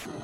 Good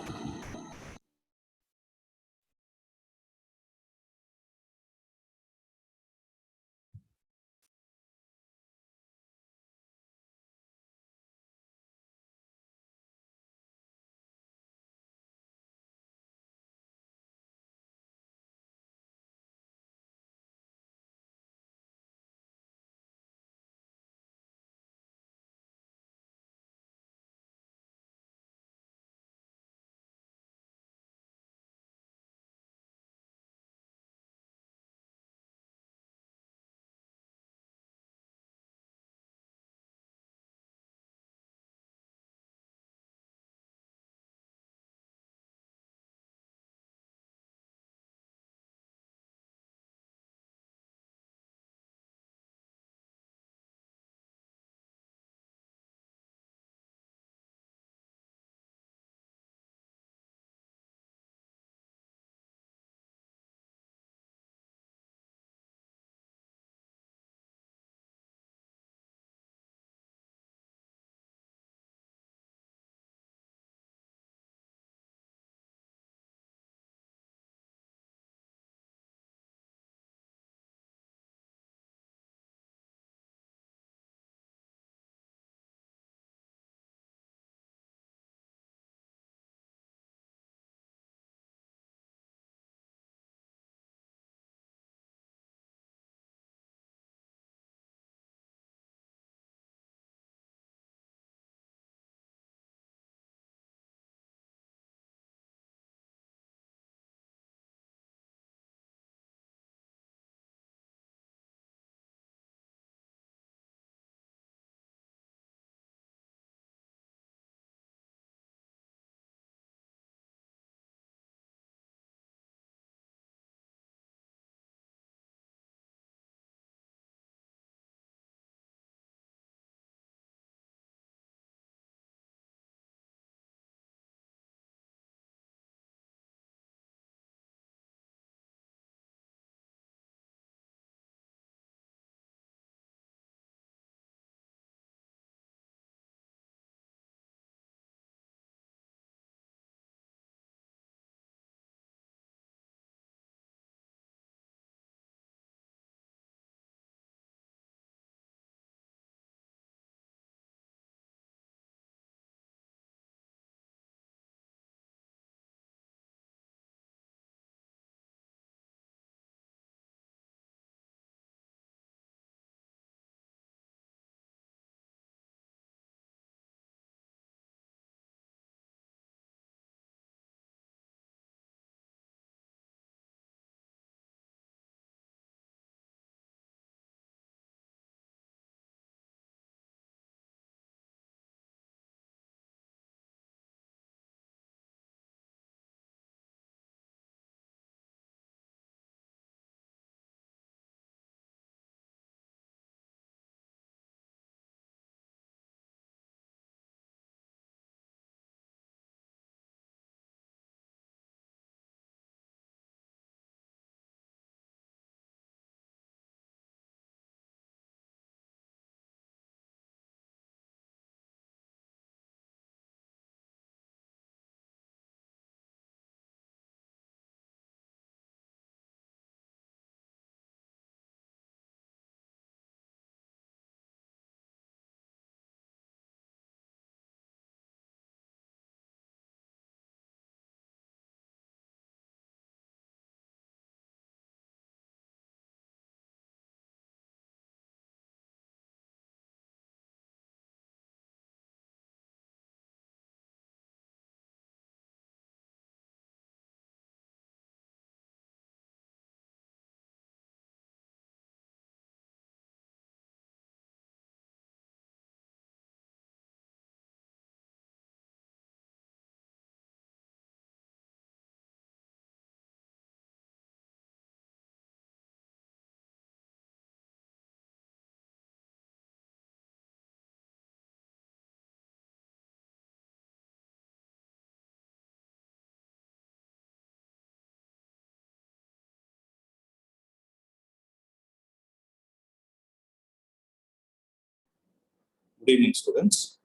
evening, students.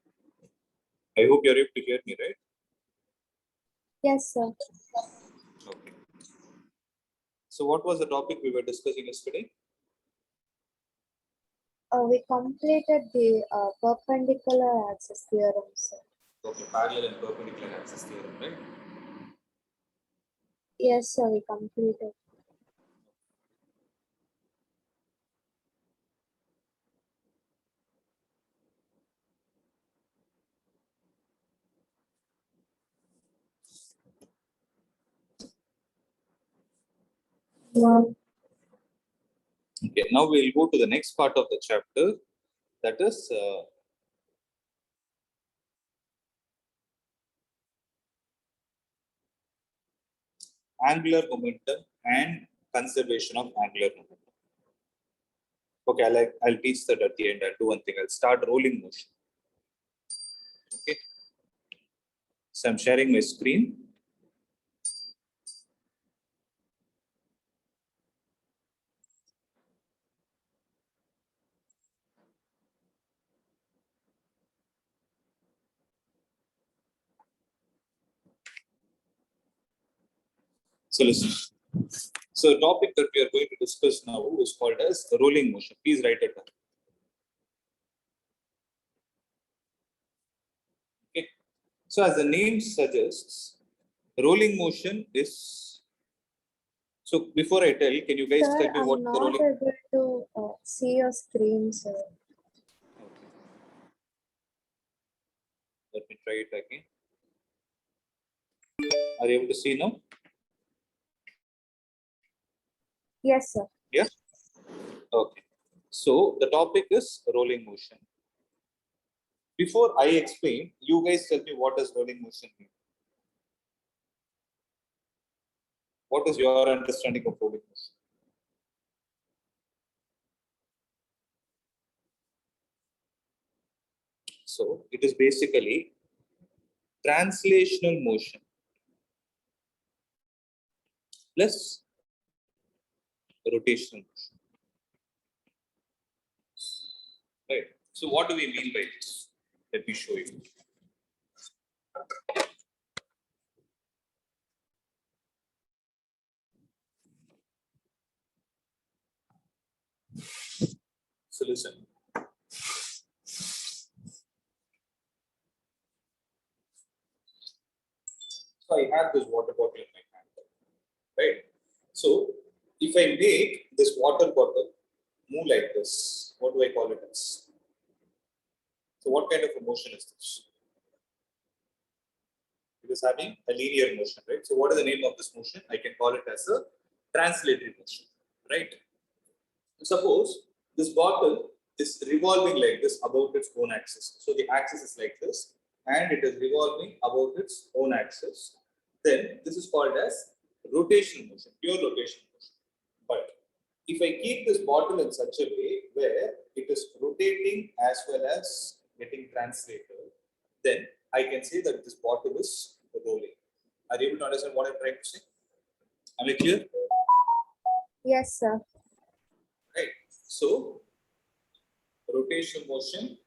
I hope you are able to hear me, right? Yes, sir. Okay. So what was the topic we were discussing yesterday? We completed the perpendicular axis theorem, sir. Okay, parallel and perpendicular axis theorem, right? Yes, sir, we completed. Wow. Okay, now we'll go to the next part of the chapter, that is angular momentum and conservation of angular momentum. Okay, I'll teach that at the end. I'll do one thing. I'll start rolling motion. Okay. So I'm sharing my screen. So listen. So the topic that we are going to discuss now is called as rolling motion. Please write it down. Okay. So as the name suggests, rolling motion is. So before I tell, can you guys Sir, tell me what I'm the not rolling? able to see your screen, sir. Okay. Let me try it again. Are you able to see now? Yes, sir. Yeah. Okay. So the topic is rolling motion. Before I explain, you guys tell me what does rolling motion mean? What is your understanding of rolling motion? So it is basically translational motion plus rotational motion. Right. So what do we mean by this? Let me show you. So listen. So I have this water bottle in my hand, right? So if I make this water bottle move like this, what do I call it as? So what kind of a motion is this? It is having a linear motion, right? So what is the name of this motion? I can call it as a translatory motion, right? Suppose this bottle is revolving like this about its own axis. So the axis is like this, and it is revolving about its own axis. Then this is called as rotational motion, pure rotational motion. But if I keep this bottle in such a way where it is rotating as well as getting translated, then I can say that this bottle is rolling. Are you able to understand what I'm trying to say? Am I clear? Yes, sir. Right. So rotational motion,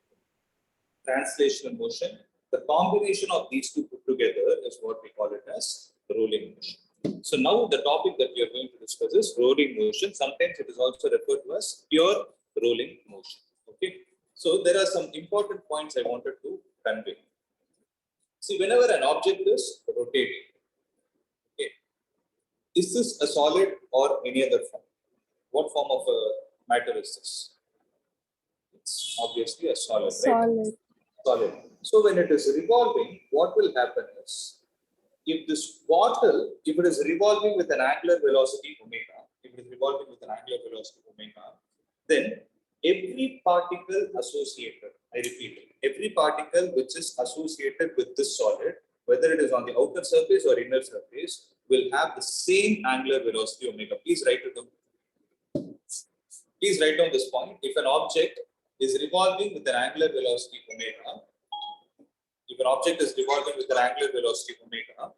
translational motion, the combination of these two put together is what we call it as rolling motion. So now the topic that we are going to discuss is rolling motion. Sometimes it is also referred to as pure rolling motion. Okay. So there are some important points I wanted to convey. See, whenever an object is rotating, okay, is this a solid or any other form? What form of a matter is this? It's obviously a solid, right? Solid. Solid. So when it is revolving, what will happen is, if this bottle, if it is revolving with an angular velocity omega, if it is revolving with an angular velocity omega, then every particle associated, I repeat, every particle which is associated with this solid, whether it is on the outer surface or inner surface, will have the same angular velocity omega. Please write it down. Please write down this point. If an object is revolving with an angular velocity omega, if an object is revolving with an angular velocity omega,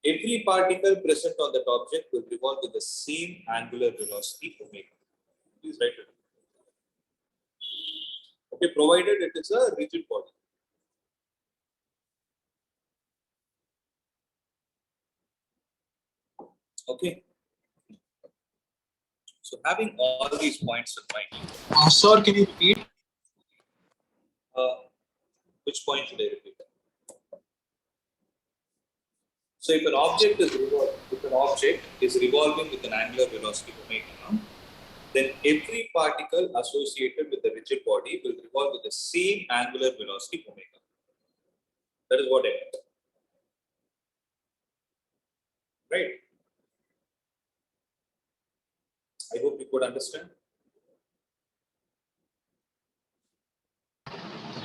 every particle present on that object will revolve with the same angular velocity omega. Please write it. Okay, provided it is a rigid body. Okay. So having all these points in mind, Sir, can you repeat? uh, which point should I repeat? So if an object is revolving with an angular velocity omega, then every particle associated with the rigid body will revolve with the same angular velocity omega. That is what I meant. Right? I hope you could understand.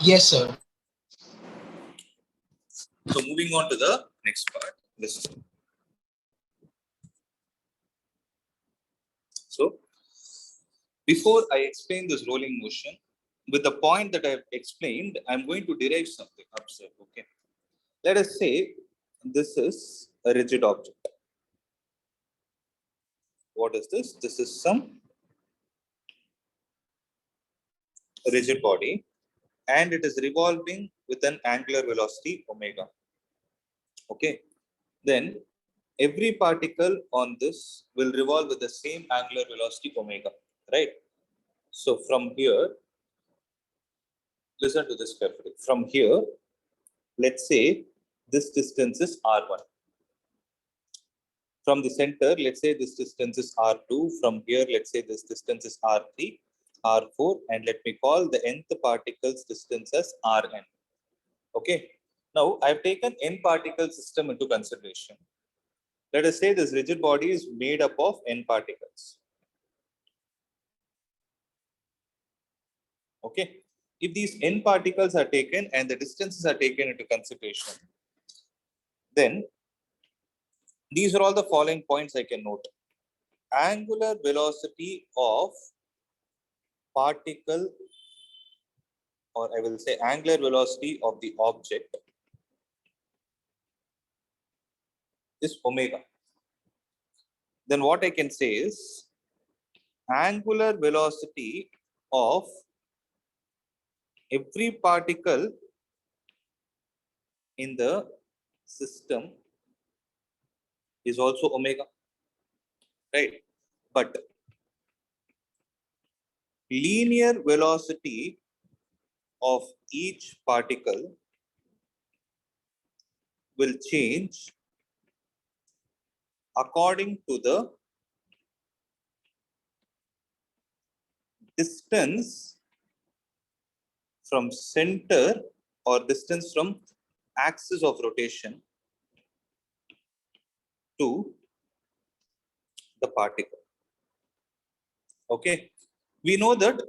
Yes, sir. So moving on to the next part. Listen. So before I explain this rolling motion, with the point that I've explained, I'm going to derive something. Observe, okay. Let us say this is a rigid object. What is this? This is some rigid body and it is revolving with an angular velocity omega. Okay. Then every particle on this will revolve with the same angular velocity omega, right? So from here, listen to this carefully. From here, let's say this distance is r1. From the center, let's say this distance is r2. From here, let's say this distance is r3, r4, and let me call the nth particle's distance as rn. Okay. Now, I've taken n particle system into consideration. Let us say this rigid body is made up of n particles. Okay. If these n particles are taken and the distances are taken into consideration, then these are all the following points I can note. Angular velocity of particle, or I will say angular velocity of the object, is omega. Then what I can say is angular velocity of every particle in the system is also omega, right? But linear velocity of each particle will change according to the distance from center or distance from axis of rotation to the particle. Okay, we know that.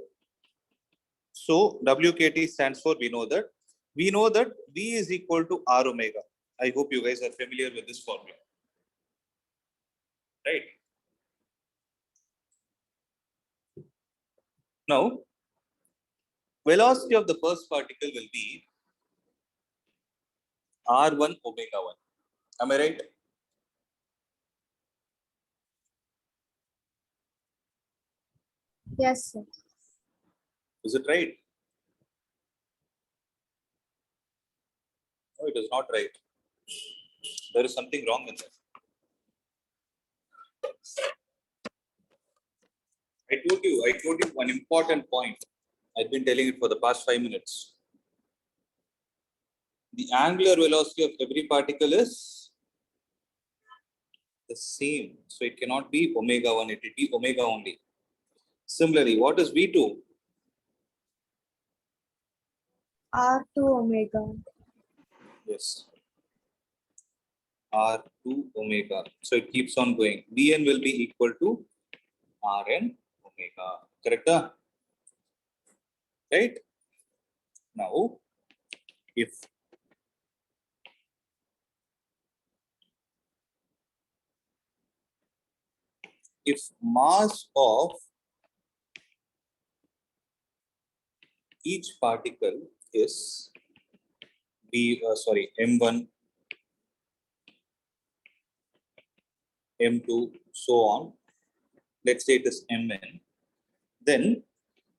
So WKT stands for, we know that V is equal to R omega. I hope you guys are familiar with this formula, right? Now, velocity of the first particle will be R1 omega 1. Am I right? Yes, sir. Is it right? No, it is not right. There is something wrong with that. I told you one important point. I've been telling it for the past 5 minutes. The angular velocity of every particle is the same. So it cannot be omega 1, it will be omega only. Similarly, what is V2? R2 omega. Yes. R2 omega. So it keeps on going. Vn will be equal to Rn omega. Correct? Right? Now, if mass of each particle is m1, m2, so on. Let's say it is mn. Then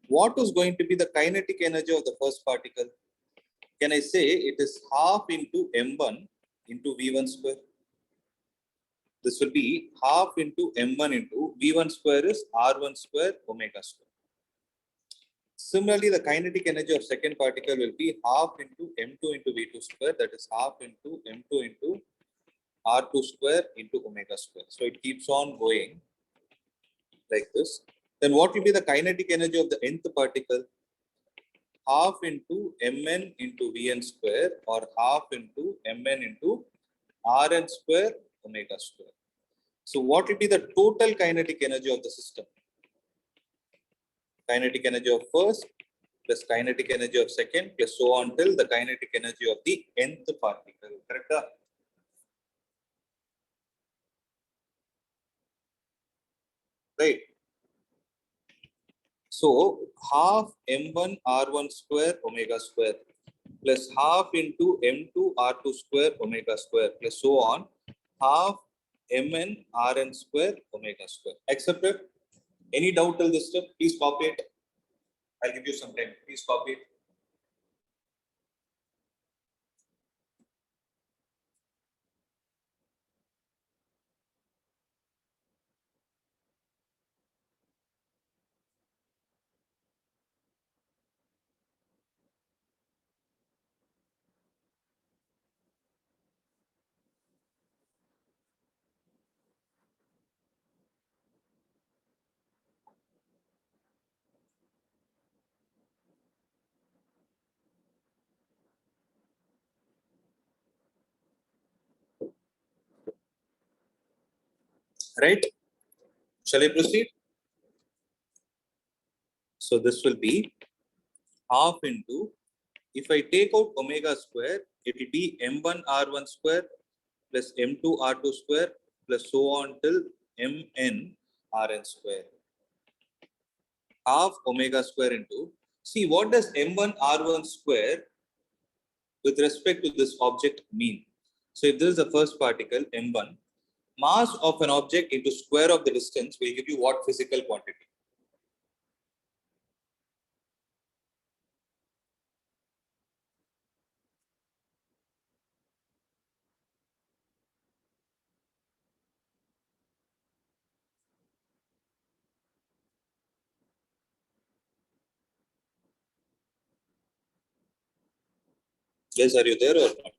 what is going to be the kinetic energy of the first particle? Can I say it is half into m1 into v1 square? This will be half into m1 into v1 square is r1 square omega square. Similarly, the kinetic energy of second particle will be half into m2 into v2 square, that is half into m2 into r2 square into omega square. So it keeps on going like this. Then what will be the kinetic energy of the nth particle? Half into mn into vn square or half into mn into rn square omega square. So what will be the total kinetic energy of the system? Kinetic energy of first plus kinetic energy of second plus so on till the kinetic energy of the nth particle. Correct? Right. So half m1 r1 square omega square plus half into m2 r2 square omega square plus so on half mn rn square omega square. Accepted? Any doubt till this step? Please copy it. I'll give you some time. Please copy it. Right? Shall I proceed? So this will be half into, if I take out omega square, it will be m1 r1 square plus m2 r2 square plus so on till mn rn square. Half omega square into, see what does m1 r1 square with respect to this object mean? So if this is the first particle m1, mass of an object into square of the distance will give you what physical quantity? Yes, are you there or not?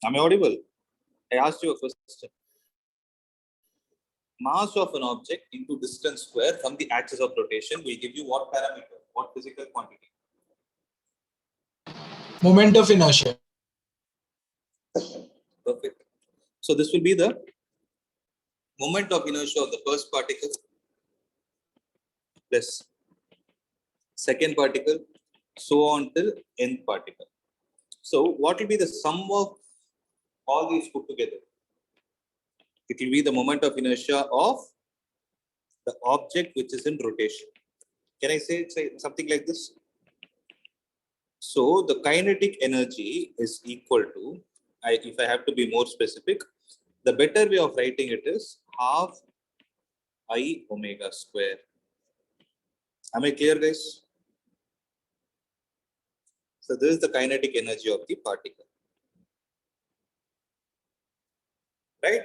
Am I audible? I asked you a question. Mass of an object into distance square from the axis of rotation will give you what parameter? What physical quantity? Moment of inertia. Perfect. So this will be the moment of inertia of the first particle plus second particle, so on till nth particle. So what will be the sum of all these put together? It will be the moment of inertia of the object which is in rotation. Can I say something like this? So the kinetic energy is equal to, if I have to be more specific, the better way of writing it is half I omega square. Am I clear, guys? So this is the kinetic energy of the particle. Right?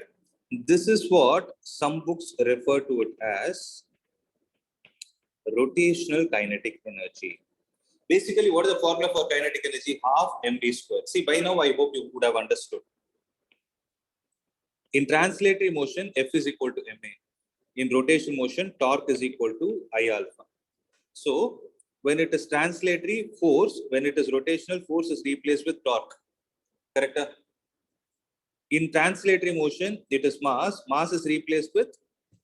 This is what some books refer to it as rotational kinetic energy. Basically, what is the formula for kinetic energy? Half mv square. See, by now I hope you would have understood. In translatory motion, F is equal to ma. In rotation motion, torque is equal to I alpha. So, when it is translatory force, when it is rotational, force is replaced with torque. Correct? In translatory motion, it is mass. Mass is replaced with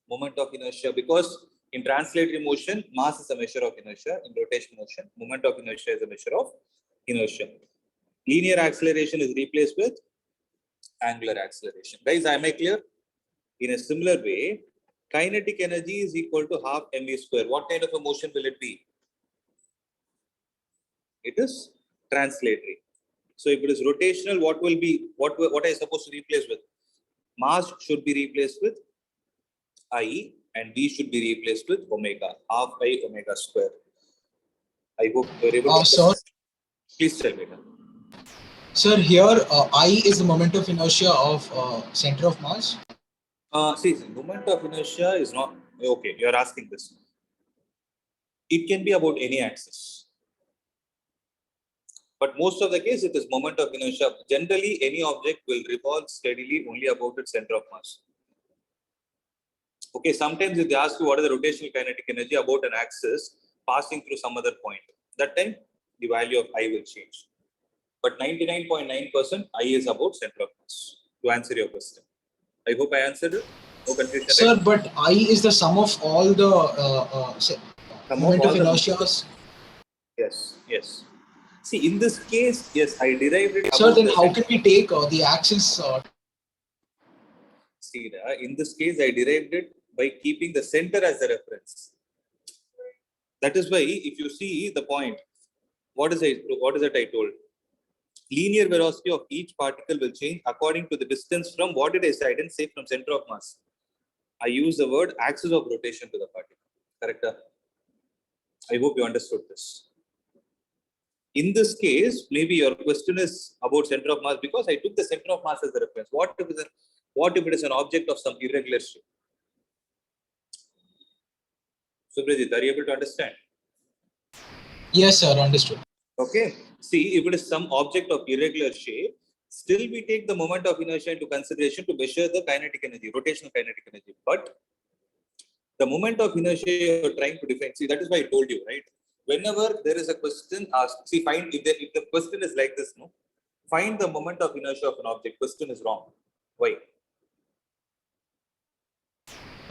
moment of inertia, because in translatory motion, mass is a measure of inertia. In rotation motion, moment of inertia is a measure of inertia. Linear acceleration is replaced with angular acceleration. Guys, am I clear? In a similar way, kinetic energy is equal to half mv square. What kind of a motion will it be? It is translatory. So if it is rotational, what will be, what are you supposed to replace with? Mass should be replaced with I, and V should be replaced with omega, half I omega square. I hope you are able to Sir, understand. Please tell me now. Sir, here I is the moment of inertia of center of mass. See, moment of inertia is not okay. You are asking this. It can be about any axis, but most of the case it is moment of inertia. Generally, any object will revolve steadily only about its center of mass. Okay, sometimes if they ask you what is the rotational kinetic energy about an axis passing through some other point, that time the value of I will change. But 99.9% I is about center of mass. To answer your question, I hope I answered it. No confusion, Sir, right? but I is the sum of all the Sum of moment of all the inertias. yes, yes. See, in this case, yes, I derived it Sir, about then the how center. can we take the axis? See, in this case, I derived it by keeping the center as the reference. That is why, if you see the point, what is it I told? Linear velocity of each particle will change according to the distance from what did I say? I didn't say from center of mass. I use the word axis of rotation to the particle. Correct? I hope you understood this. In this case, maybe your question is about center of mass because I took the center of mass as the reference. What if it is an object of some irregular shape? Subrajit, are you able to understand? Yes, sir, understood. Okay. See, if it is some object of irregular shape, still we take the moment of inertia into consideration to measure the kinetic energy, rotational kinetic energy. But the moment of inertia you're trying to define, see, that is why I told you, right? Whenever there is a question asked, see, find if the question is like this, no, find the moment of inertia of an object. Question is wrong. Why?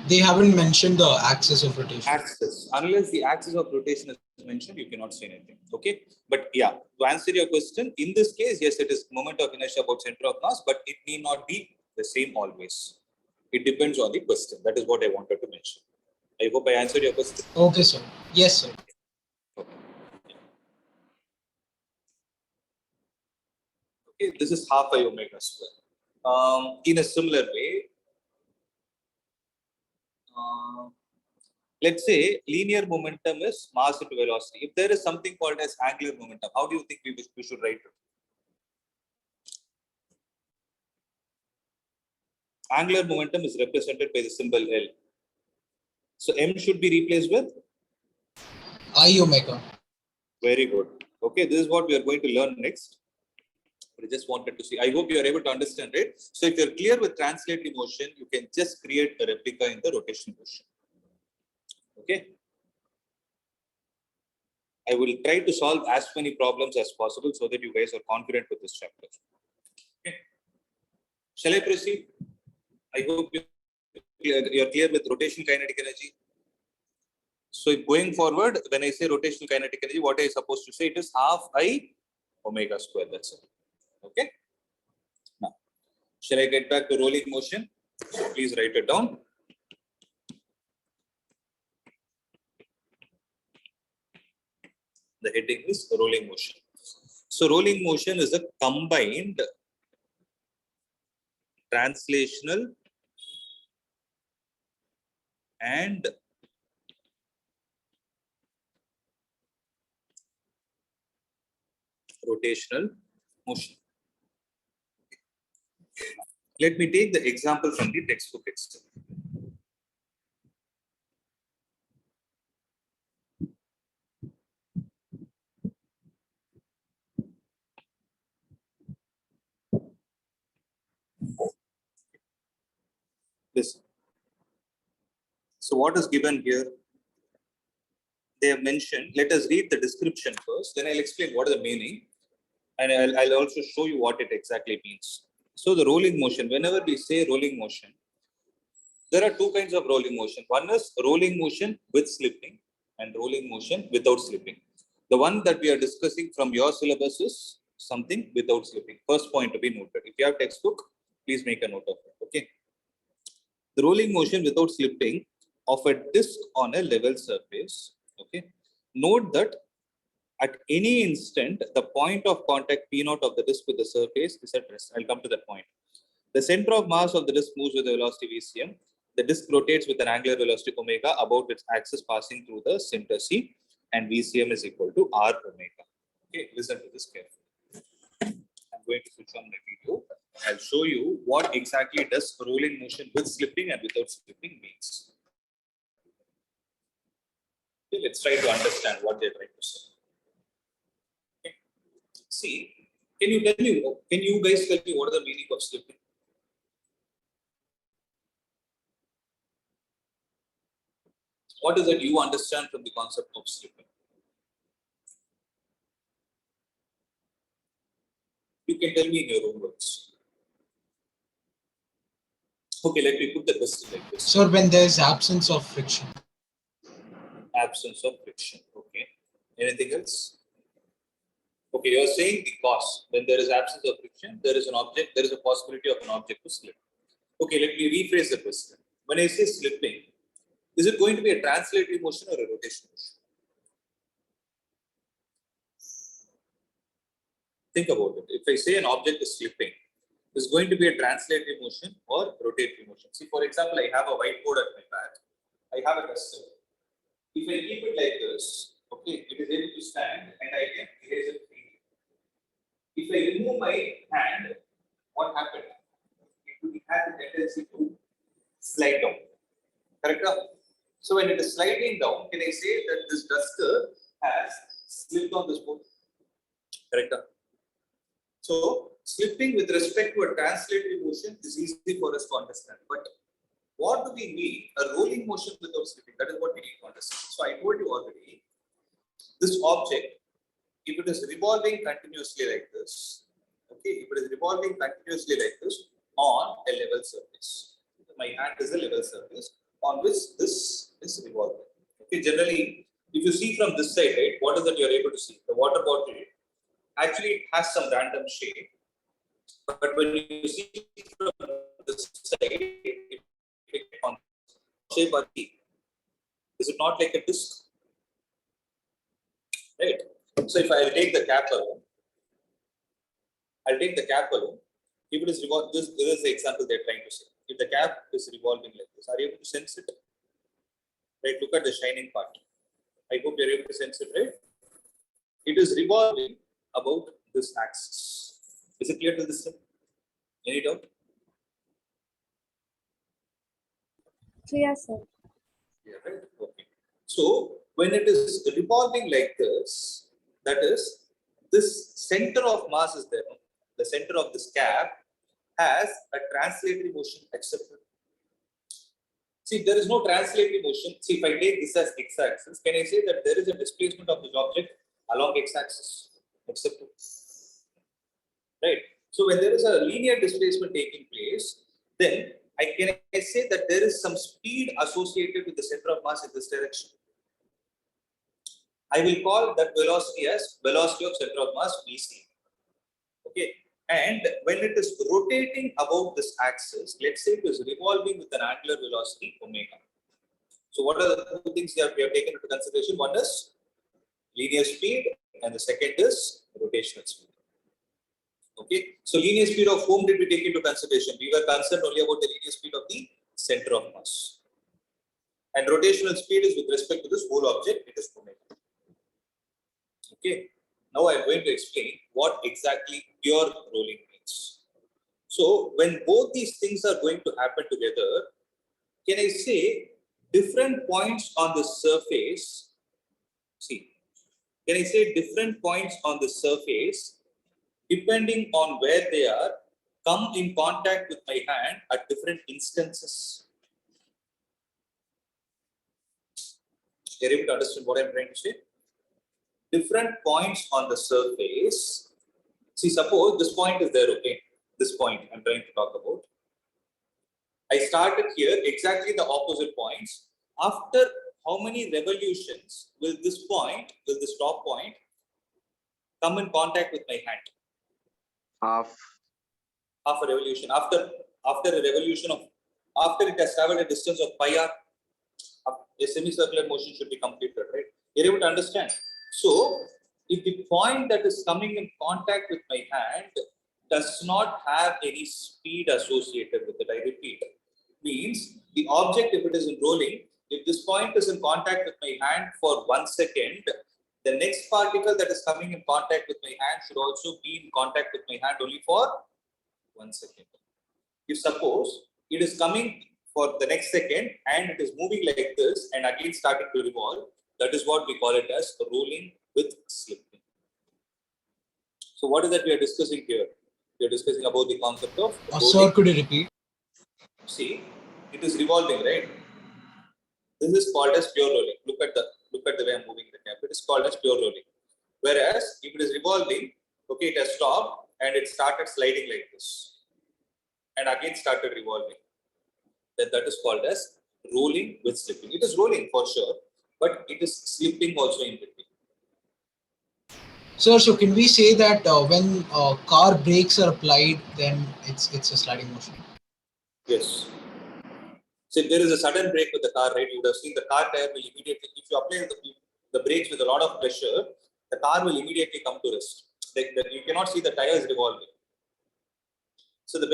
They haven't mentioned the axis of rotation. Axis. Unless the axis of rotation is mentioned, you cannot say anything. Okay. But yeah, to answer your question, in this case, yes, it is moment of inertia about center of mass, but it need not be the same always. It depends on the question. That is what I wanted to mention. I hope I answered your question. Okay, sir. Yes, sir. Okay. Okay, this is half I omega square. In a similar way, let's say linear momentum is mass into velocity. If there is something called as angular momentum, how do you think we should write it? Angular momentum is represented by the symbol L. So M should be replaced with? I omega. Very good. Okay, this is what we are going to learn next. But I just wanted to see. I hope you are able to understand it. So if you're clear with translatory motion, you can just create a replica in the rotation motion. Okay. I will try to solve as many problems as possible so that you guys are confident with this chapter. Okay. Shall I proceed? I hope you're clear with rotation kinetic energy. So going forward, when I say rotational kinetic energy, what I supposed to say? It is half I omega square. That's it. Okay. Now, shall I get back to rolling motion? So please write it down. The heading is rolling motion. So rolling motion is a combined translational and rotational motion. Let me take the example from the textbook itself. Listen. So what is given here? They have mentioned, let us read the description first, then I'll explain what is the meaning, and I'll also show you what it exactly means. So the rolling motion, whenever we say rolling motion, there are two kinds of rolling motion. One is rolling motion with slipping and rolling motion without slipping. The one that we are discussing from your syllabus is something without slipping. First point to be noted. If you have textbook, please make a note of it. Okay. The rolling motion without slipping of a disc on a level surface. Okay. Note that at any instant, the point of contact P0 of the disc with the surface is at rest. I'll come to that point. The center of mass of the disc moves with the velocity Vcm. The disc rotates with an angular velocity omega about its axis passing through the center C, and Vcm is equal to R omega. Okay, listen to this carefully. I'm going to switch on my video. I'll show you what exactly does rolling motion with slipping and without slipping means. Okay, let's try to understand what they're trying to say. Okay. See, can you guys tell me what is the meaning of slipping? What is it you understand from the concept of slipping? You can tell me in your own words. Okay, let me put the question like this. Sir, when there is absence of friction. Absence of friction. Okay. Anything else? Okay, you are saying the cause. When there is absence of friction, there is an object, there is a possibility of an object to slip. Okay, let me rephrase the question. When I say slipping, is it going to be a translatory motion or a rotation motion? Think about it. If I say an object is slipping, is going to be a translatory motion or rotatory motion. See, for example, I have a whiteboard at my back. I have a duster. If I keep it like this, okay, it is able to stand and I can erase it freely. If I remove my hand, what happened? It has a tendency to slide down. Correct? So when it is sliding down, can I say that this duster has slipped on this board? Correct? So slipping with respect to a translatory motion is easy for us to understand. But what do we mean? A rolling motion without slipping. That is what we need to understand. So I told you already, this object, if it is revolving continuously like this, okay, if it is revolving continuously like this on a level surface, my hand is a level surface on which this is revolving. Okay, generally, if you see from this side, right, what is that you are able to see? The water bottle actually it has some random shape, but when you see from this side, it on shape or is it not like a disc? Right. So if I take the cap alone, if it is revolving, this is the example they're trying to say. If the cap is revolving like this, are you able to sense it? Right, look at the shining part. I hope you're able to sense it, right? It is revolving about this axis. Is it clear to this? Any doubt? Clear, sir. Yeah, right. Okay. So when it is revolving like this, that is, this center of mass is there. The center of this cap has a translatory motion accepted. See, there is no translatory motion. See, if I take this as x-axis, can I say that there is a displacement of this object along x-axis? Accepted. Right. So when there is a linear displacement taking place, then I say that there is some speed associated with the center of mass in this direction. I will call that velocity as velocity of center of mass VC. Okay. And when it is rotating about this axis, let's say it is revolving with an angular velocity omega. So what are the two things that we have taken into consideration? One is linear speed and the second is rotational speed. Okay. So linear speed of whom did we take into consideration? We were concerned only about the linear speed of the center of mass. And rotational speed is with respect to this whole object, it is omega. Okay. Now I am going to explain what exactly pure rolling means. So when both these things are going to happen together, can I say different points on the surface? See, can I say different points on the surface, depending on where they are, come in contact with my hand at different instances? You're able to understand what I'm trying to say? Different points on the surface. See, suppose this point is there, okay? This point I'm trying to talk about. I started here exactly the opposite points. After how many revolutions will this point, will this top point come in contact with my hand? Half. Half a revolution. After a revolution of, after it has traveled a distance of pi r, a semicircular motion should be completed, right? You're able to understand? So, if the point that is coming in contact with my hand does not have any speed associated with it, I repeat, means the object, if it is in rolling, if this point is in contact with my hand for 1 second, the next particle that is coming in contact with my hand should also be in contact with my hand only for 1 second. If suppose it is coming for the next second and it is moving like this and again starting to revolve, that is what we call it as rolling with slipping. So what is that we are discussing here? We are discussing about the concept of rolling. Sir, could you repeat? See, it is revolving, right? This is called as pure rolling. Look at the way I'm moving the cap. It is called as pure rolling. Whereas if it is revolving, okay, it has stopped and it started sliding like this, and again started revolving. Then that is called as rolling with slipping. It is rolling for sure, but it is slipping also in between. Sir, so can we say that when car brakes are applied, then it's a sliding motion? Yes. So if there is a sudden brake with the car, right, you would have seen the car tire will immediately, if you apply the brakes with a lot of pressure, the car will immediately come to rest. You cannot see the tires revolving. So the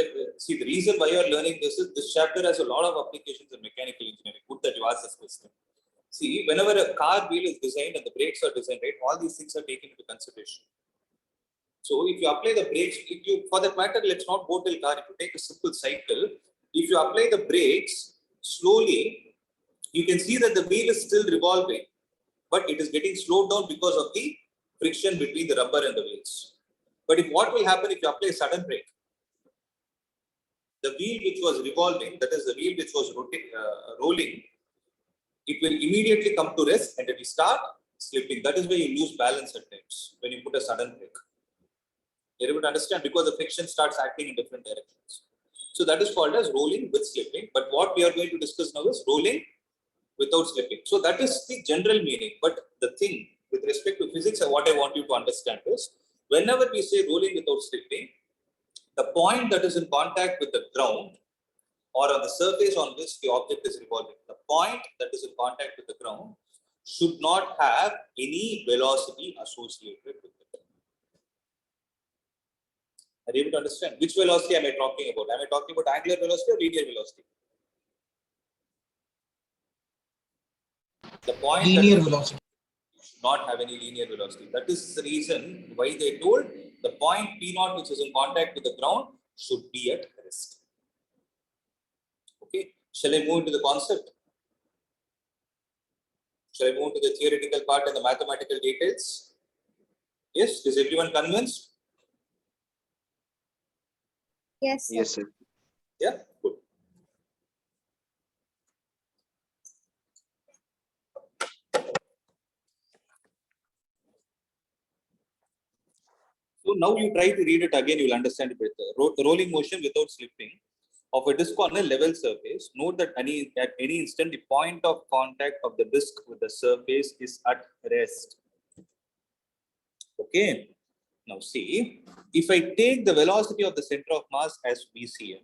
reason why you are learning this chapter has a lot of applications in mechanical engineering. Good that you asked this question. See, whenever a car wheel is designed and the brakes are designed, right, all these things are taken into consideration. So if you apply the brakes, for that matter, let's not go till car. If you take a simple cycle, if you apply the brakes slowly, you can see that the wheel is still revolving, but it is getting slowed down because of the friction between the rubber and the wheels. But what will happen if you apply a sudden brake? The wheel which was revolving, that is the wheel which was rolling, it will immediately come to rest and it will start slipping. That is why you lose balance at times when you put a sudden brake. You're able to understand, because the friction starts acting in different directions. So that is called as rolling with slipping. But what we are going to discuss now is rolling without slipping. So that is the general meaning. But the thing with respect to physics, what I want you to understand is, whenever we say rolling without slipping, the point that is in contact with the ground or on the surface on which the object is revolving, the point that is in contact with the ground should not have any velocity associated with it. Are you able to understand? Which velocity am I talking about? Am I talking about angular velocity or linear velocity? The point Linear velocity should not have any linear velocity. That is the reason why they told the point P0 which is in contact with the ground should be at rest. Okay, shall I move into the concept? Shall I move to the theoretical part and the mathematical details? Yes, is everyone convinced? Yes, sir. Yes, sir. Yeah, good. So now you try to read it again, you will understand it better. Rolling motion without slipping of a disc on a level surface. Note that at any instant, the point of contact of the disc with the surface is at rest. Okay. Now see, if I take the velocity of the center of mass as VCM,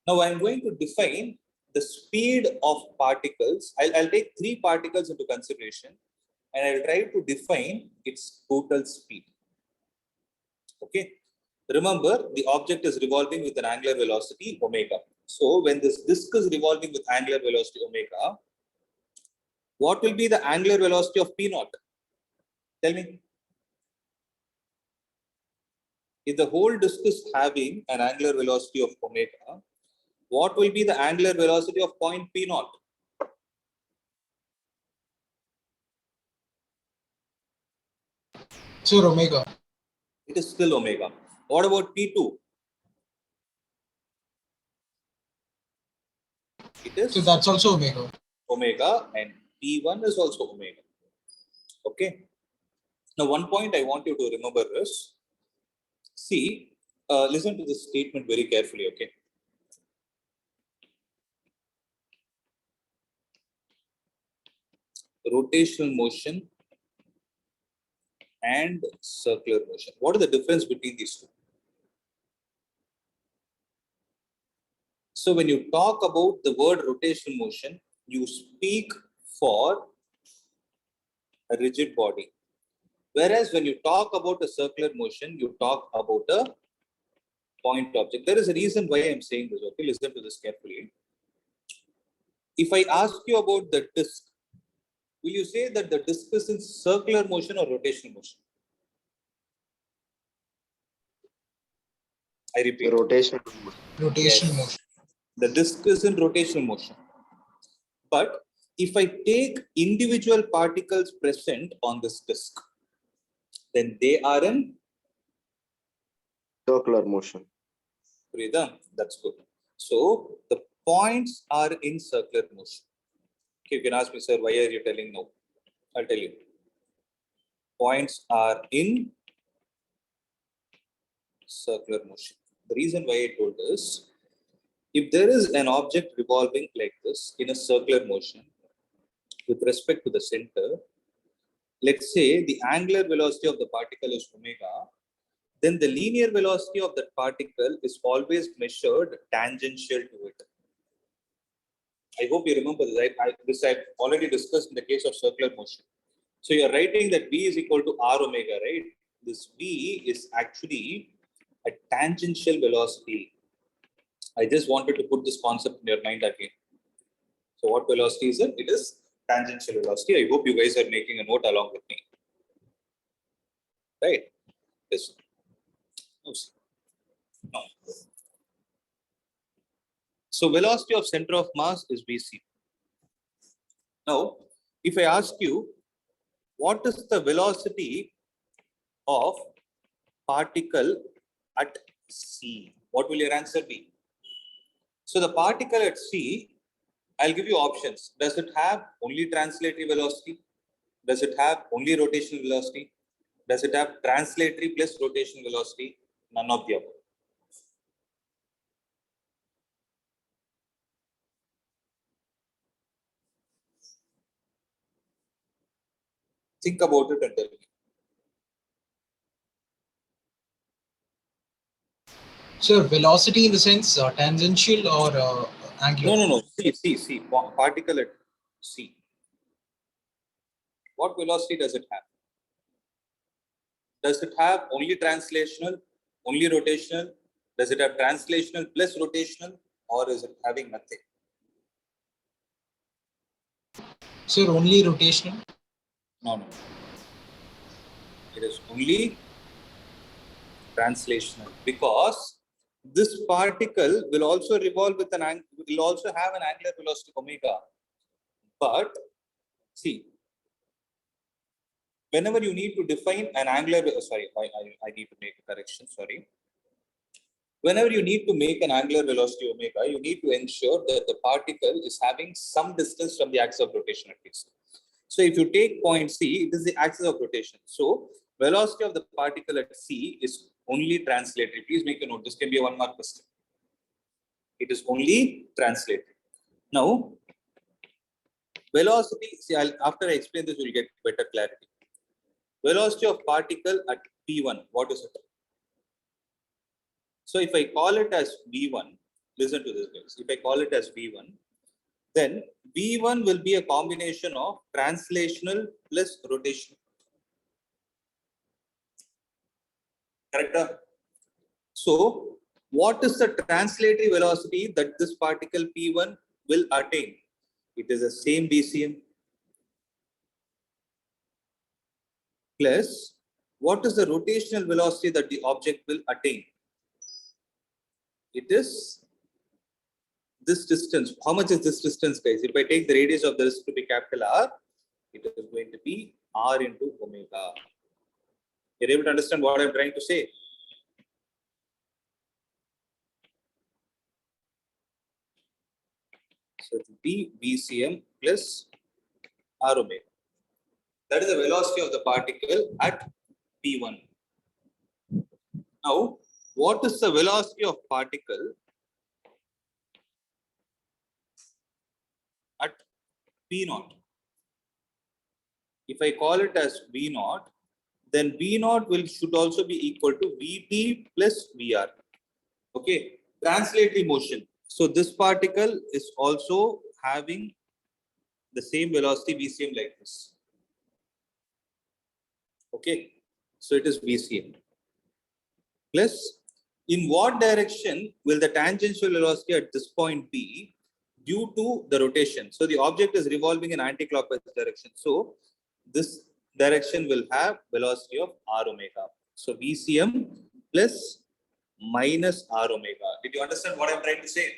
now I'm going to define the speed of particles. I'll take 3 particles into consideration and I'll try to define its total speed. Okay. Remember, the object is revolving with an angular velocity omega. So when this disk is revolving with angular velocity omega, what will be the angular velocity of P0? Tell me. If the whole disk is having an angular velocity of omega, what will be the angular velocity of point P0? Sir, omega. It is still omega. What about P2? It is So that's also omega. omega, and P1 is also omega. Okay. Now, one point I want you to remember is, see, listen to this statement very carefully, okay? Rotational motion and circular motion. What is the difference between these two? So when you talk about the word rotational motion, you speak for a rigid body. Whereas when you talk about a circular motion, you talk about a point object. There is a reason why I'm saying this, okay? Listen to this carefully. If I ask you about the disk, will you say that the disk is in circular motion or rotational motion? I repeat. Rotation. Rotational Yes. motion. The disk is in rotational motion. But if I take individual particles present on this disk, then they are in Circular motion. rhythm. That's good. So the points are in circular motion. Okay, you can ask me, sir, why are you telling no? I'll tell you. Points are in circular motion. The reason why I told is, if there is an object revolving like this in a circular motion with respect to the center, let's say the angular velocity of the particle is omega, then the linear velocity of that particle is always measured tangential to it. I hope you remember this. This I've already discussed in the case of circular motion. So you're writing that V is equal to R omega, right? This V is actually a tangential velocity. I just wanted to put this concept in your mind again. So what velocity is it? It is tangential velocity. I hope you guys are making a note along with me. Right? Yes. No. So velocity of center of mass is Vc. Now, if I ask you, what is the velocity of particle at C? What will your answer be? So the particle at C, I'll give you options. Does it have only translatory velocity? Does it have only rotational velocity? Does it have translatory plus rotational velocity? None of the above. Think about it and tell me. So velocity in the sense tangential or angular? No. See. Particle at C. What velocity does it have? Does it have only translational, only rotational? Does it have translational plus rotational, or is it having nothing? So only rotational? No. It is only translational, because this particle will also revolve with will also have an angular velocity omega. But see, whenever you need to define an angular, I need to make a correction. Sorry. Whenever you need to make an angular velocity omega, you need to ensure that the particle is having some distance from the axis of rotation at least. So if you take point C, it is the axis of rotation. So velocity of the particle at C is only translatory. Please make a note. This can be a 1 mark question. It is only translatory. Now, velocity, see, after I explain this, you will get better clarity. Velocity of particle at P1, what is it? So if I call it as V1, listen to this guys. If I call it as V1, then V1 will be a combination of translational plus rotational. Correct? So what is the translatory velocity that this particle P1 will attain? It is the same BCM. Plus, what is the rotational velocity that the object will attain? It is this distance. How much is this distance, guys? If I take the radius of this to be capital R, it is going to be R into omega. You're able to understand what I'm trying to say? So it will be BCM plus R omega. That is the velocity of the particle at P1. Now, what is the velocity of particle at P0? If I call it as V0, then V0 should also be equal to Vt plus Vr. Okay, translatory motion. So this particle is also having the same velocity VCM like this. Okay, so it is VCM. Plus, in what direction will the tangential velocity at this point be? due to the rotation. So the object is revolving in anti-clockwise direction. So this direction will have velocity of r omega. So VCM plus minus r omega. Did you understand what I'm trying to say?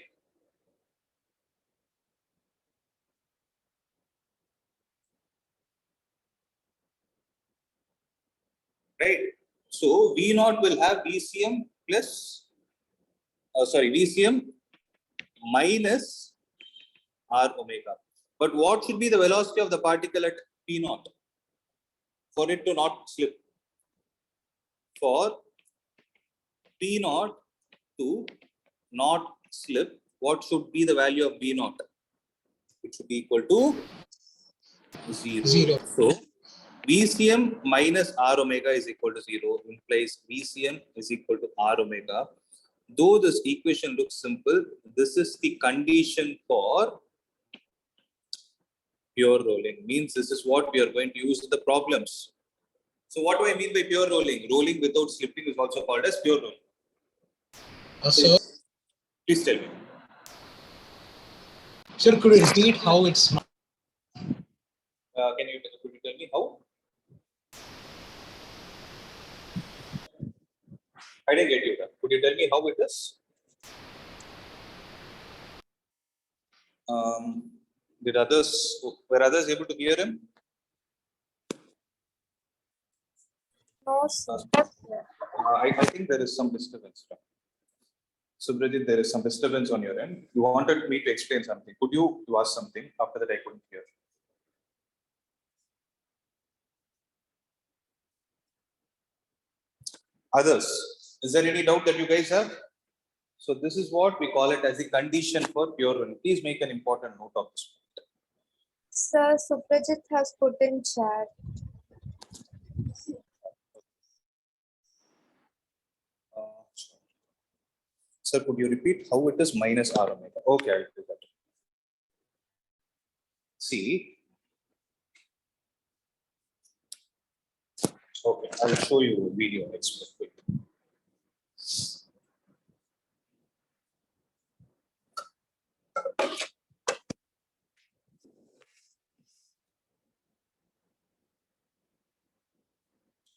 Right. So V naught will have VCM plus, VCM minus r omega. But what should be the velocity of the particle at P naught for it to not slip? For P naught to not slip, what should be the value of V naught? It should be equal to 0. 0. So VCM minus r omega is equal to 0 implies VCM is equal to r omega. Though this equation looks simple, this is the condition for pure rolling. Means this is what we are going to use in the problems. So what do I mean by pure rolling? Rolling without slipping is also called as pure rolling. Sir, Please tell me. sir, could you repeat how it's not? Could you tell me how? I didn't get you. Could you tell me how it is? Were others able to hear him? No, sir. I think there is some disturbance. Subhajit, there is some disturbance on your end. You wanted me to explain something. Could you ask something? After that, I couldn't hear. Others, is there any doubt that you guys have? So this is what we call it as the condition for pure running. Please make an important note of this. Sir, Suprajit has put in chat. Sir, could you repeat how it is minus r omega? Okay, I'll do that. See. Okay, I'll show you a video next week.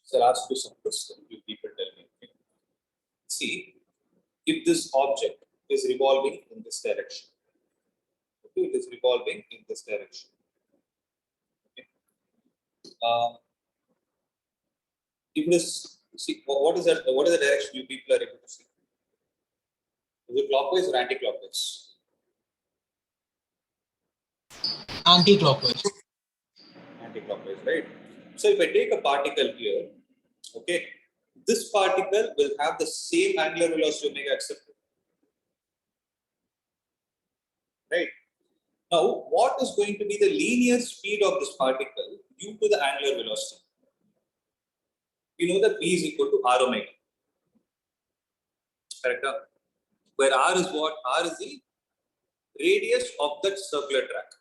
Sir, ask you some questions. You people tell me. Okay? See, if this object is revolving in this direction, okay, it is revolving in this direction. Okay. If it is, see, what is that? What is the direction you people are able to see? Is it clockwise or anti-clockwise? Anti-clockwise. Anti-clockwise, right? So if I take a particle here, okay, this particle will have the same angular velocity omega accepted. Right? Now, what is going to be the linear speed of this particle due to the angular velocity? We know that V is equal to r omega. Correct? Where r is what? R is the radius of that circular track.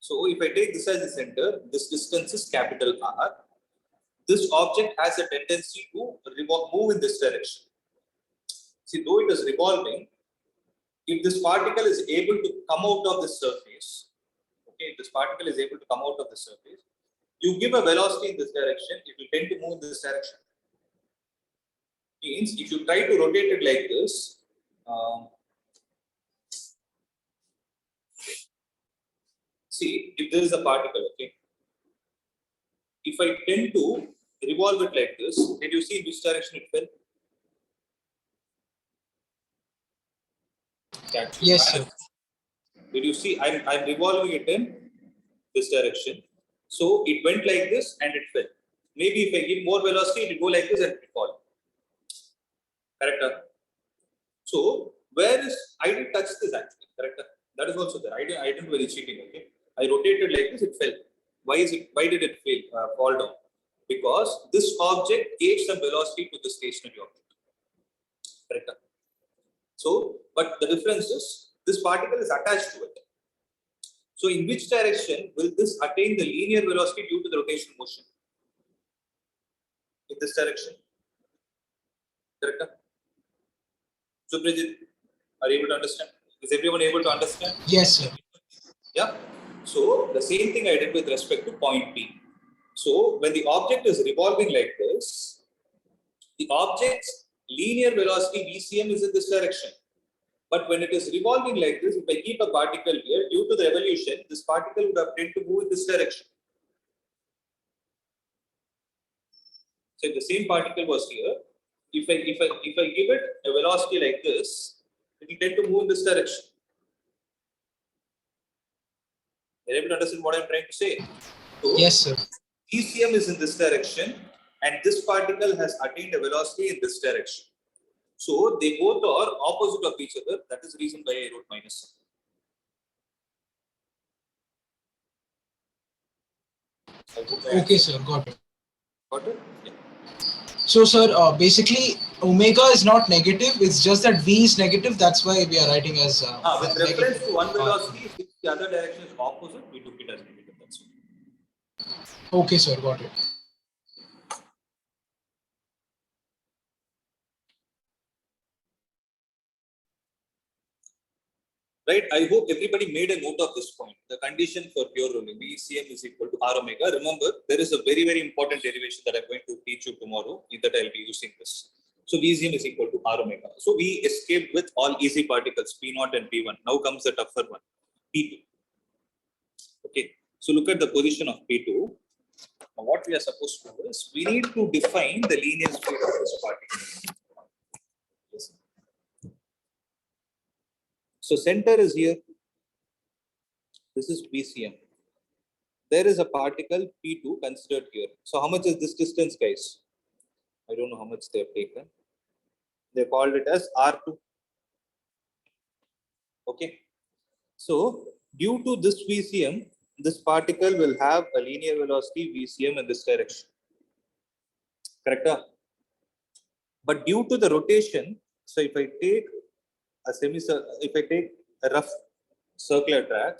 So if I take this as the center, this distance is capital R. This object has a tendency to move in this direction. See, though it is revolving, if this particle is able to come out of the surface, okay, if this particle is able to come out of the surface, you give a velocity in this direction, it will tend to move in this direction. Means if you try to rotate it like this, see, if there is a particle, okay, if I tend to revolve it like this, did you see in which direction it fell? Yes, sir. Did you see? I'm revolving it in this direction. So it went like this and it fell. Maybe if I give more velocity, it will go like this and it will fall. Correct? So where is, I didn't touch this actually. Correct? That is also there. I didn't do any cheating. Okay. I rotated like this, it fell. Why did it fall down? Because this object gave some velocity to the stationary object. Correct? So, but the difference is this particle is attached to it. So, in which direction will this attain the linear velocity due to the rotation motion? In this direction. Correct? So, Bridget, are you able to understand? Is everyone able to understand? Yes, sir. Yeah. So the same thing I did with respect to point P. So when the object is revolving like this, the object's linear velocity VCM is in this direction. But when it is revolving like this, if I keep a particle here, due to the revolution, this particle would have tend to move in this direction. So if the same particle was here, if I give it a velocity like this, it will tend to move in this direction. Are you able to understand what I'm trying to say? So, Yes, sir. VCM is in this direction, and this particle has attained a velocity in this direction. So they both are opposite of each other. That is the reason why I wrote minus. Okay, sir. Got it. Got it? Yeah. So, sir, basically, omega is not negative. It's just that V is negative. That's why we are writing as With negative. reference to one velocity, if the other direction is opposite, we took it as negative. That's it. Okay, sir. Got it. Right? I hope everybody made a note of this point. The condition for pure rolling, VCM is equal to R omega. Remember, there is a very, very important derivation that I'm going to teach you tomorrow, that I'll be using this. So VCM is equal to R omega. So we escaped with all easy particles, P0 and P1. Now comes the tougher one, P2. Okay. So look at the position of P2. Now what we are supposed to do is, we need to define the linear speed of this particle. Yes. So center is here. This is VCM. There is a particle P2 considered here. So how much is this distance, guys? I don't know how much they have taken. They called it as R2. Okay. So due to this VCM, this particle will have a linear velocity VCM in this direction. Correct? But due to the rotation, so if I take a rough circular track,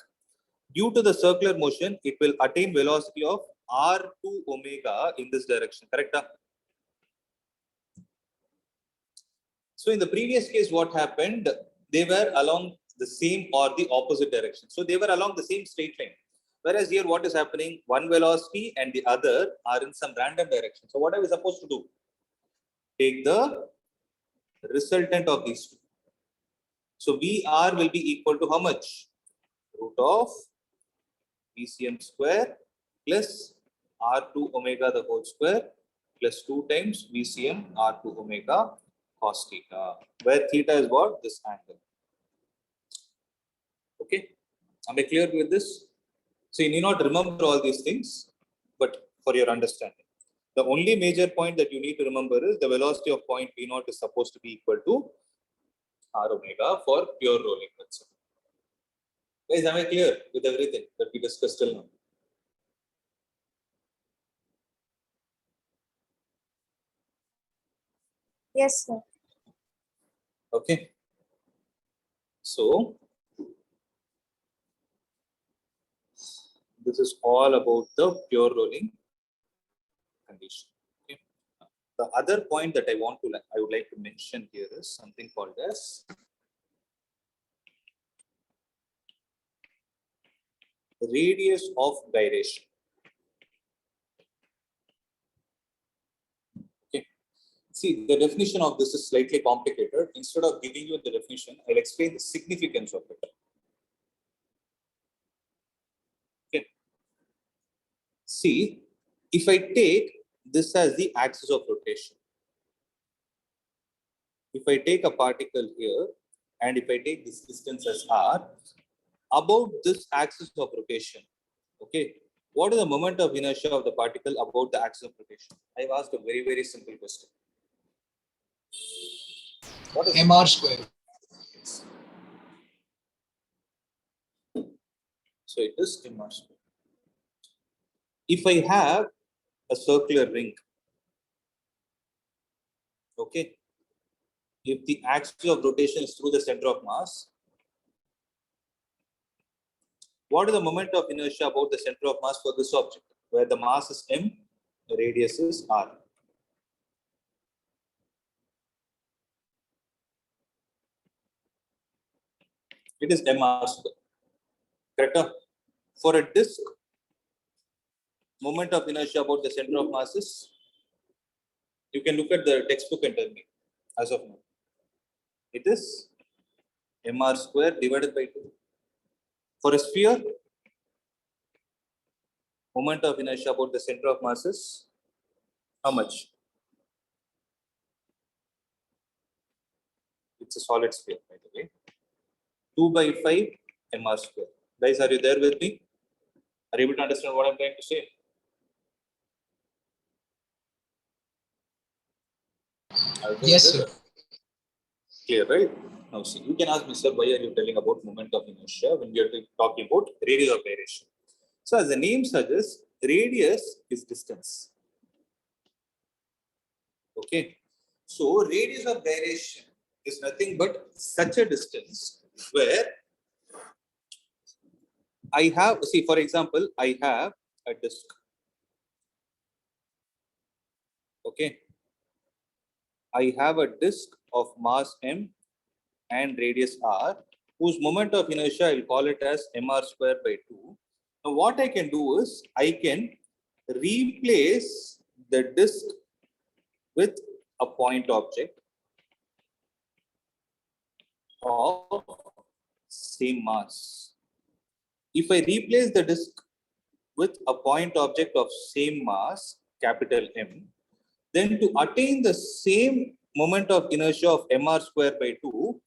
due to the circular motion, it will attain velocity of R2 omega in this direction. Correct? So in the previous case, what happened? They were along the same or the opposite direction. So they were along the same straight line. Whereas here, what is happening? One velocity and the other are in some random direction. So what are we supposed to do? Take the resultant of these two. So VR will be equal to how much? Root of VCM square plus R2 omega the whole square plus 2 times VCM R2 omega cos theta, where theta is what? This angle. Okay, am I clear with this? So you need not remember all these things, but for your understanding, the only major point that you need to remember is the velocity of point P0 is supposed to be equal to R omega for pure rolling. Guys, am I clear with everything that we discussed till now? Yes, sir. Okay. So this is all about the pure rolling condition. Okay. The other point that I would like to mention here is something called as radius of gyration. Okay. See, the definition of this is slightly complicated. Instead of giving you the definition, I'll explain the significance of it. Okay. See, if I take this as the axis of rotation, if I take a particle here and if I take this distance as r, about this axis of rotation, okay, what is the moment of inertia of the particle about the axis of rotation? I've asked a very, very simple question. What is MR square. So it is MR square. If I have a circular ring, okay, if the axis of rotation is through the center of mass, what is the moment of inertia about the center of mass for this object, where the mass is m, the radius is r? It is mr square. Correct? For a disk, moment of inertia about the center of mass is, you can look at the textbook and tell me as of now. It is mr square divided by 2. For a sphere, moment of inertia about the center of mass is how much? It's a solid sphere, by the way. 2 by 5 mr square. Guys, are you there with me? Are you able to understand what I'm trying to say? Yes, sir. Clear, right? Now see, you can ask me, sir, why are you telling about moment of inertia when we are talking about radius of gyration? So as the name suggests, radius is distance. Okay. So radius of gyration is nothing but such a distance where I have, see, for example, I have a disk. Okay. I have a disk of mass m and radius r, whose moment of inertia I'll call it as mr square by 2. Now what I can do is I can replace the disk with a point object of same mass. If I replace the disk with a point object of same mass, capital M, then to attain the same moment of inertia of mr square by 2,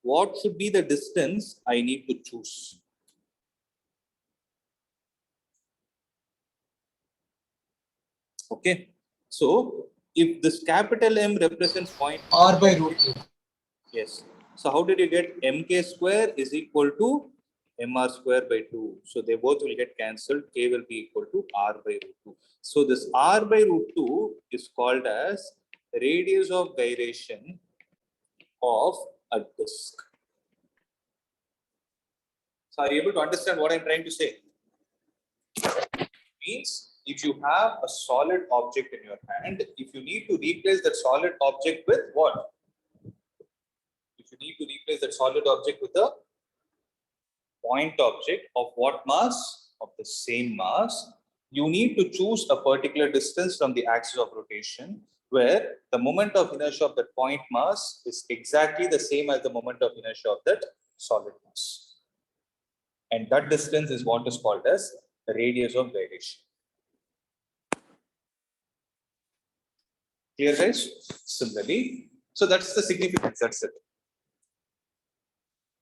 what should be the distance I need to choose? Okay. So if this capital M represents point R by root 2. Yes. So how did you get mk square is equal to mr square by 2? So they both will get cancelled. K will be equal to r by root 2. So this r by root 2 is called as radius of gyration of a disk. So are you able to understand what I'm trying to say? Means if you have a solid object in your hand, if you need to replace that solid object with what? If you need to replace that solid object with a point object of what mass? Of the same mass, you need to choose a particular distance from the axis of rotation where the moment of inertia of that point mass is exactly the same as the moment of inertia of that solid mass. And that distance is what is called as the radius of gyration. Clear, guys? Similarly, so that's the significance, that's it.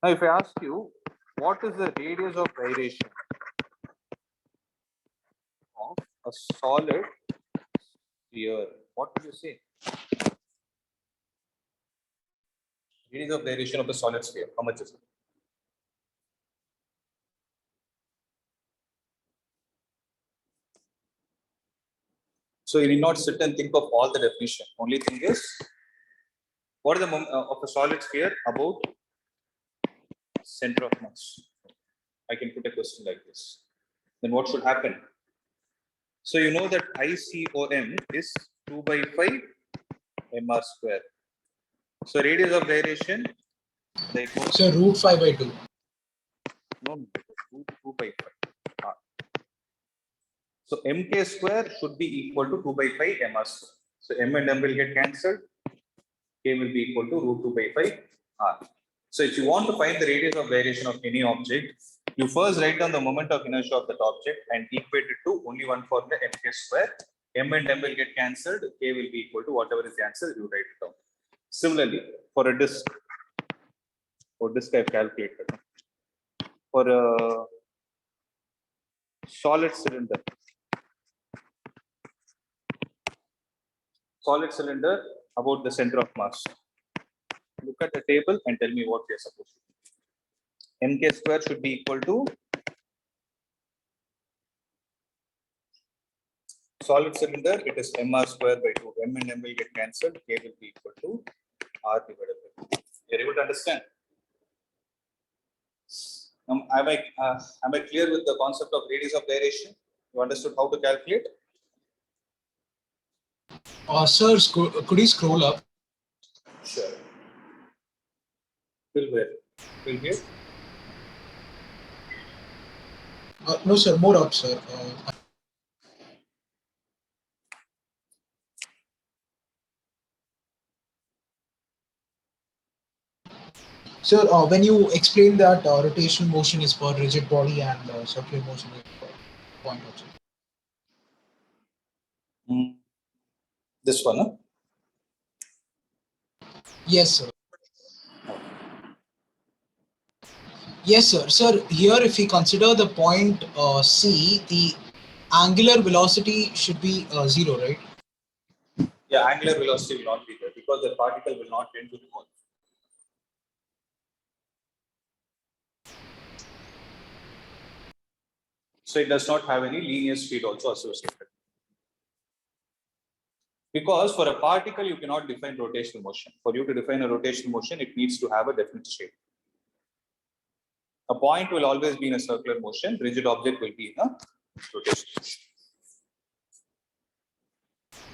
Now, if I ask you, what is the radius of gyration of a solid sphere? What would you say? Radius of gyration of a solid sphere, how much is it? So you need not sit and think of all the definition. Only thing is, what is the of a solid sphere about center of mass? I can put a question like this. Then what should happen? So you know that ICOM is 2 by 5 mr square. So radius of gyration, So root 5 by 2. No, 2 by 5. So mk square should be equal to 2 by 5 mr square. So m and m will get cancelled. K will be equal to root 2 by 5 r. So if you want to find the radius of gyration of any object, you first write down the moment of inertia of that object and equate it to only one formula, mk square. M and m will get cancelled. K will be equal to whatever is the answer, you write it down. Similarly, for a disk, I've calculated. For a solid cylinder, about the center of mass. Look at the table and tell me what we are supposed to do. Mk square should be equal to solid cylinder, it is mr square by 2. M and m will get cancelled. K will be equal to r divided by 2. You are able to understand? Am I clear with the concept of radius of gyration? You understood how to calculate? Sir, could you scroll up? Sure. Till where? Till here? No, sir, more up, sir. Sir, when you explain that rotational motion is for rigid body and circular motion is for point object. This one, huh? Yes, sir. Yes, sir. Sir, here if we consider the point C, the angular velocity should be 0, right? Yeah, angular velocity will not be there because the particle will not tend to revolve. So it does not have any linear speed also associated. Because for a particle, you cannot define rotational motion. For you to define a rotational motion, it needs to have a definite shape. A point will always be in a circular motion. Rigid object will be in a rotational motion.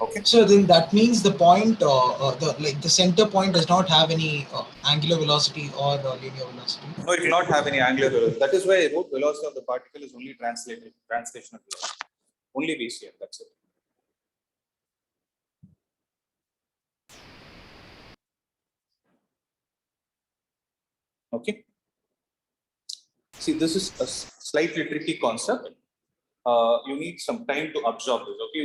Okay. So then that means the point, the center point does not have any angular velocity or linear velocity. No, it will not have any angular velocity. That is why I wrote velocity of the particle is only translational velocity. Only VCM, that's it. Okay. See, this is a slightly tricky concept. You need some time to absorb this. Okay,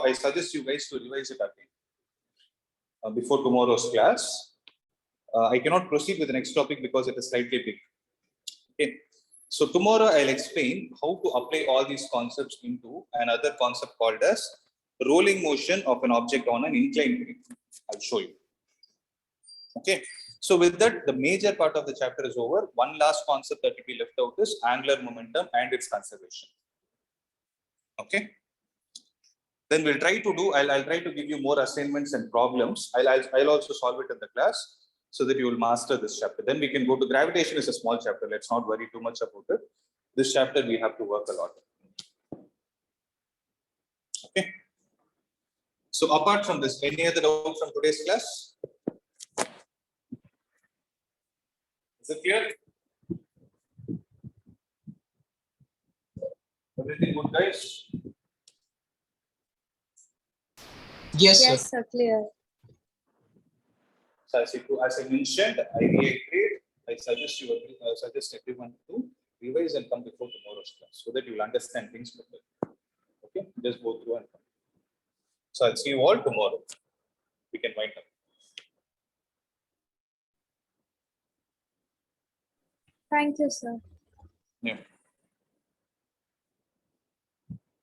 I suggest you guys to revise it again before tomorrow's class. I cannot proceed with the next topic because it is slightly big. Okay. So tomorrow I'll explain how to apply all these concepts into another concept called as rolling motion of an object on an inclined plane. I'll show you. Okay. So with that, the major part of the chapter is over. One last concept that will be left out is angular momentum and its conservation. Okay. Then we'll try to do, I'll try to give you more assignments and problems. I'll also solve it in the class so that you will master this chapter. Then we can go to gravitation is a small chapter. Let's not worry too much about it. This chapter we have to work a lot. Okay. So apart from this, any other doubt from today's class? Is it clear? Everything good, guys? Yes, Yes, sir. sir, clear. So as I mentioned, I reiterate, I suggest everyone to revise and come before tomorrow's class so that you will understand things better. Okay, just go through and come. So I'll see you all tomorrow. We can wind up. Thank you, sir. Yeah.